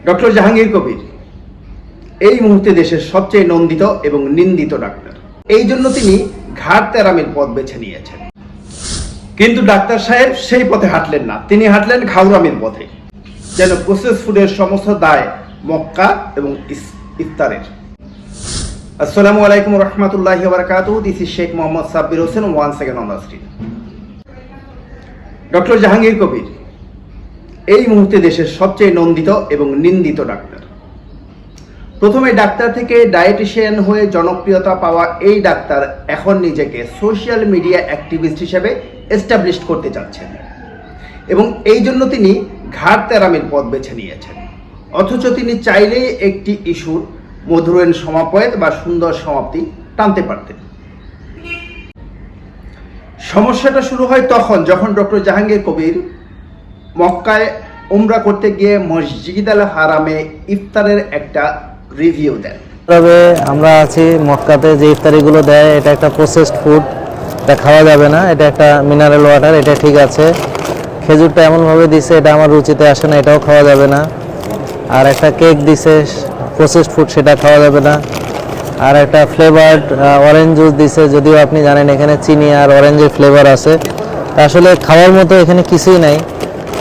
Doctor Jahangir Kabir এই মুহূর্তে দেশের সবচেয়ে নন্দিত এবং নিন্দিত ডাক্তার। এই জন্য তিনি ঘাড় তেরামির পথ বেছে নিয়েছেন। কিন্তু ডাক্তার সাহেব সেই পথে হাঁটলেন না, তিনি হাঁটলেন ঘাউরামির পথে, যেন প্রসেস ফুডের সমস্ত দায় মক্কা এবং ইফতারের। আসসালামু আলাইকুম রহমতুল্লাহি ওয়া বারাকাতুহু। This is Sheikh Mohammad Sabbir Hossain, one second on the screen. Doctor Jahangir Kabir এই মুহূর্তে দেশের সবচেয়ে নন্দিত এবং নিন্দিত ডাক্তার। প্রথমে ডাক্তার থেকে ডায়েটিশিয়ান হয়ে জনপ্রিয়তা পাওয়া এই ডাক্তার এখন নিজেকে সোশ্যাল মিডিয়া অ্যাক্টিভিস্ট হিসেবে এস্টাবলিশ করতে চাচ্ছেন এবং এই জন্য তিনি ঘাড় তেরামির পথ বেছে নিয়েছেন। অথচ তিনি চাইলেই একটি ইস্যুর মধুরৈন সমাপয়েত বা সুন্দর সমাপ্তি টানতে পারতেন। সমস্যাটা শুরু হয় তখন যখন ডক্টর জাহাঙ্গীর কবির মক্কায় উমরা করতে গিয়ে মসজিদ আল হারামে ইফতারের একটা রিভিউ দেন। তবে আমরা আছি মক্কাতে, যে ইফতারিগুলো দেয় এটা একটা প্রসেসড ফুড, এটা খাওয়া যাবে না, এটা একটা মিনারেল ওয়াটার, এটা ঠিক আছে। খেজুরটা এমনভাবে দিছে এটা আমার রুচিতে আসে না, এটাও খাওয়া যাবে না। আর একটা কেক দিছে প্রসেসড ফুড, সেটা খাওয়া যাবে না। আর একটা ফ্লেভার্ড অরেঞ্জ জুস দিছে, যদিও আপনি জানেন এখানে চিনি আর অরেঞ্জের ফ্লেভার আছে, আসলে খাওয়ার মতো এখানে কিছুই নাই।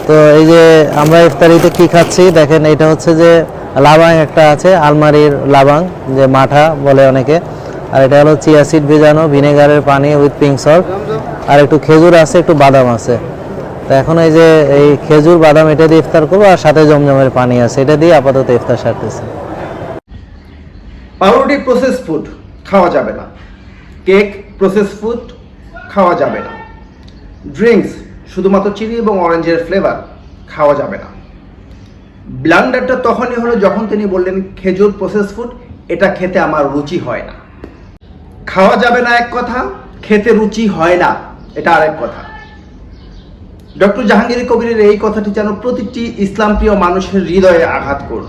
তো এই যে আমরা ইফতারিতে কি খাচ্ছি দেখেন, এটা হচ্ছে যে লাবাং একটা আছে, আলমারির লাবাং, যে মাঠা বলে অনেকে, আর এটা হলো চিয়া সিড ভেজানো ভিনেগারের পানি উইথ পিঙ্ক সল্ট, আর একটু খেজুর আছে, একটু বাদাম আছে। তো এখন এই যে এই খেজুর বাদাম এটা দিয়ে ইফতার করবো, আর সাথে জমজমের পানি আছে, এটা দিয়ে আপাতত ইফতার সারতেছে। পাউরুটি প্রসেস ফুড খাওয়া যাবে না, কেক প্রসেস ফুড খাওয়া যাবে না, ড্রিঙ্কস শুধুমাত্র চিনি এবং অরেঞ্জের ফ্লেভার খাওয়া যাবে না। ব্লান্ডারটা তখনই হলো যখন তিনি বললেন খেজুর প্রসেস ফুড, এটা খেতে আমার রুচি হয় না। খাওয়া যাবে না এক কথা, খেতে রুচি হয় না এটা আরেক কথা। ডক্টর জাহাঙ্গীর কবিরের এই কথাটি যেন প্রতিটি ইসলাম প্রিয় মানুষের হৃদয়ে আঘাত করল,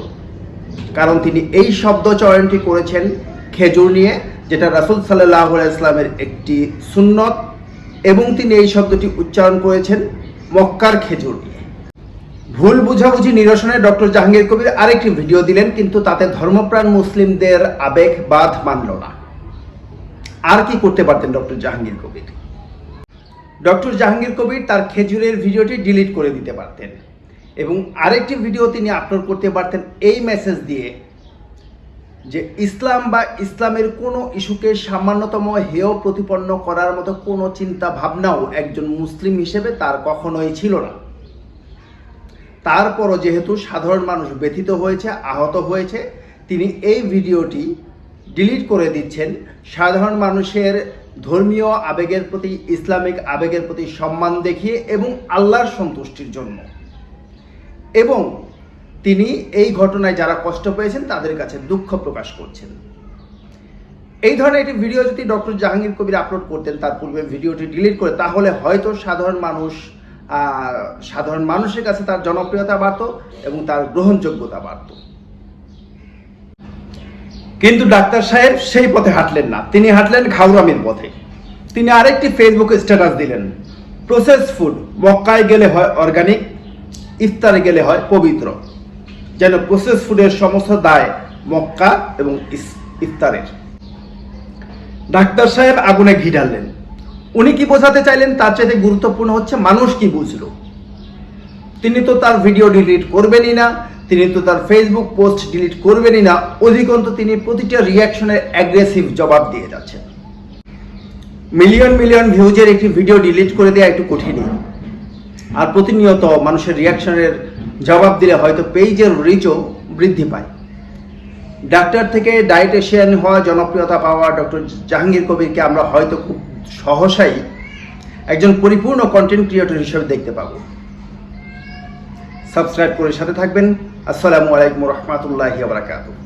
কারণ তিনি এই শব্দ চয়নটি করেছেন খেজুর নিয়ে, যেটা রাসূল সাল্লাল্লাহু আলাইহি ওয়াসাল্লামের একটি সুন্নত, এবং তিনি এই শব্দটি উচ্চারণ করেছেন মক্কার খেজুর নিয়ে। ভুল বুঝাবুঝি নিরসনে ডক্টর জাহাঙ্গীর কবির আরেকটি ভিডিও দিলেন, কিন্তু তাতে ধর্মপ্রাণ মুসলিমদের আবেগ বাদ মানল না। আর কি করতে পারতেন ডক্টর জাহাঙ্গীর কবির? ডক্টর জাহাঙ্গীর কবির তার খেজুরের ভিডিওটি ডিলিট করে দিতে পারতেন এবং আরেকটি ভিডিও তিনি আপলোড করতে পারতেন এই মেসেজ দিয়ে যে ইসলাম বা ইসলামের কোনো ইস্যুকে সামান্যতম হেয় প্রতিপন্ন করার মতো কোনো চিন্তা ভাবনাও একজন মুসলিম হিসেবে তার কখনোই ছিল না। তারপরও যেহেতু সাধারণ মানুষ ব্যথিত হয়েছে, আহত হয়েছে, তিনি এই ভিডিওটি ডিলিট করে দিচ্ছেন সাধারণ মানুষের ধর্মীয় আবেগের প্রতি, ইসলামিক আবেগের প্রতি সম্মান দেখিয়ে এবং আল্লাহর সন্তুষ্টির জন্য। এবং তিনি এই ঘটনায় যারা কষ্ট পেয়েছেন তাদের কাছে দুঃখ প্রকাশ করছেন। এই ধরনের একটি ভিডিও যদি ডক্টর জাহাঙ্গীর কবির আপলোড করতেন তার পূর্বে ভিডিওটি ডিলিট করে, তাহলে হয়তো সাধারণ মানুষের কাছে তার জনপ্রিয়তা বাড়ত এবং তার গ্রহণযোগ্যতা বাড়ত। কিন্তু ডাক্তার সাহেব সেই পথে হাঁটলেন না, তিনি হাঁটলেন ঘাউরামির পথে। তিনি আরেকটি ফেসবুক স্ট্যাটাস দিলেন, প্রসেস ফুড মক্কায় গেলে হয় অর্গানিক, ইফতারে গেলে হয় পবিত্র, যেন প্রসেস ফুডের সমস্ত দায় মক্কা এবং ইফতারের। ডাক্তার সাহেব আগুনে ঘি ঢাললেন। উনি কি বোঝাতে চাইলেন তার চাইতে গুরুত্বপূর্ণ হচ্ছে মানুষ কি বুঝলো। তিনি তো তার ভিডিও ডিলিট করবেনই না, তিনি তো তার ফেসবুক পোস্ট ডিলিট করবেনই না, অধিকন্তু তিনি প্রতিটা রিয়াকশনের অ্যাগ্রেসিভ জবাব দিয়ে যাচ্ছেন। মিলিয়ন মিলিয়ন ভিউজের একটি ভিডিও ডিলিট করে দেওয়া একটু কঠিনই, আর প্রতিনিয়ত মানুষের রিয়াকশনের জবাব দিলে হয়তো পেজের রিচও বৃদ্ধি পায়। ডাক্তার থেকে ডায়েটিশিয়ান হওয়া, জনপ্রিয়তা পাওয়া ডক্টর জাহাঙ্গীর কবিরকে আমরা হয়তো খুব সহসাই একজন পরিপূর্ণ কন্টেন্ট ক্রিয়েটর হিসেবে দেখতে পাবো। সাবস্ক্রাইব করে সাথে থাকবেন। আসসালামু আলাইকুম রহমতুল্লাহি ওয়া বারাকাতুহু।